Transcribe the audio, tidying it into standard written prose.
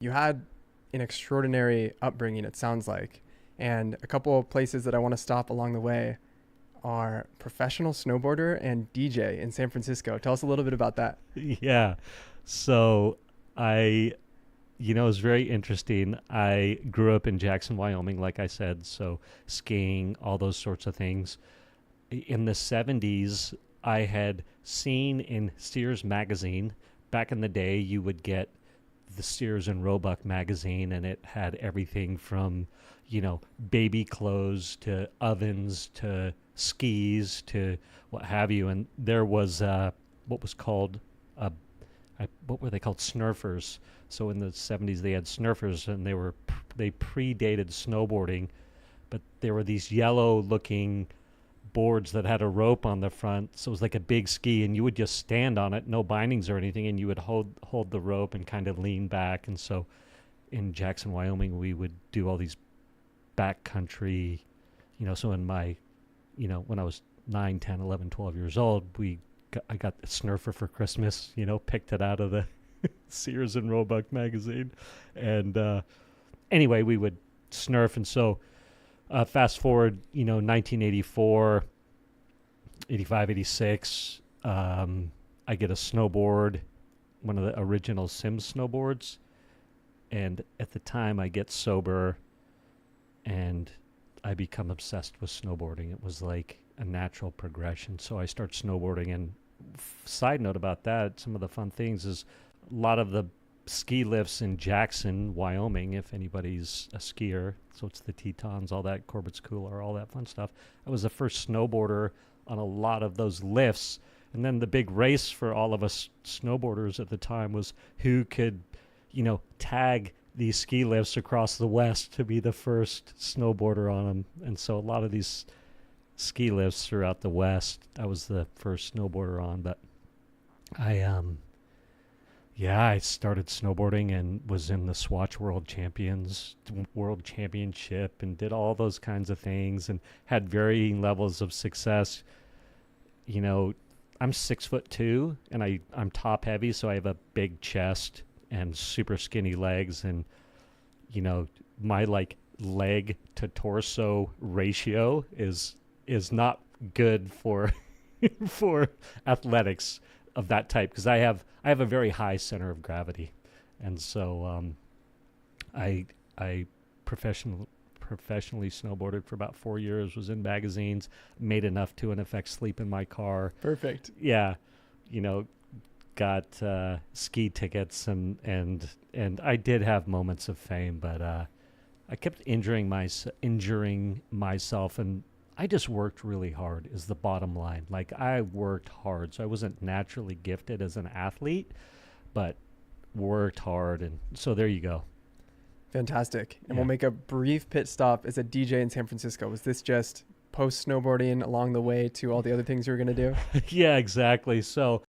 You had an extraordinary upbringing, it sounds like. And a couple of places that I want to stop along the way are professional snowboarder and DJ in San Francisco. Tell us a little bit about that. Yeah. So I, it was very interesting. I grew up in Jackson, Wyoming, like I said. So skiing, all those sorts of things. In the 70s, I had seen in Sears magazine, back in the day, you would get the Sears and Roebuck magazine, and it had everything from, baby clothes to ovens to skis to what have you. And there was what was called, uh, what were they called? Snurfers. So in the 70s, they had snurfers, and they predated snowboarding, but there were these yellow looking boards that had a rope on the front, so it was like a big ski, and you would just stand on it, no bindings or anything, and you would hold the rope and kind of lean back. And so in Jackson, Wyoming, we would do all these backcountry, so in my, when I was 9, 10, 11, 12 years old, I got the Snurfer for Christmas, picked it out of the Sears and Roebuck magazine. And anyway, we would snurf. And so fast forward, 1984, 85, 86, I get a snowboard, one of the original Sims snowboards. And at the time, I get sober and I become obsessed with snowboarding. It was like a natural progression. So I start snowboarding. And side note about that, some of the fun things is a lot of the ski lifts in Jackson, Wyoming, if anybody's a skier. So it's the Tetons, all that, Corbett's Cooler, all that fun stuff. I was the first snowboarder on a lot of those lifts. And then the big race for all of us snowboarders at the time was who could, tag these ski lifts across the West to be the first snowboarder on them. And so a lot of these ski lifts throughout the West, I was the first snowboarder on. But I started snowboarding and was in the Swatch World Championship and did all those kinds of things and had varying levels of success. I'm 6'2" and I'm top heavy, so I have a big chest and super skinny legs, and my like leg to torso ratio is not good for for athletics of that type, because I have a very high center of gravity. And so I professionally snowboarded for about 4 years, was in magazines, made enough to in effect sleep in my car. Perfect. Yeah, got ski tickets, and I did have moments of fame, but I kept injuring myself, and I just worked really hard is the bottom line. Like, I worked hard. So I wasn't naturally gifted as an athlete, but worked hard. And so there you go. Fantastic. And Yeah. we'll make a brief pit stop as a DJ in San Francisco. Was this just post snowboarding along the way to all the other things you were going to do? Yeah, exactly. So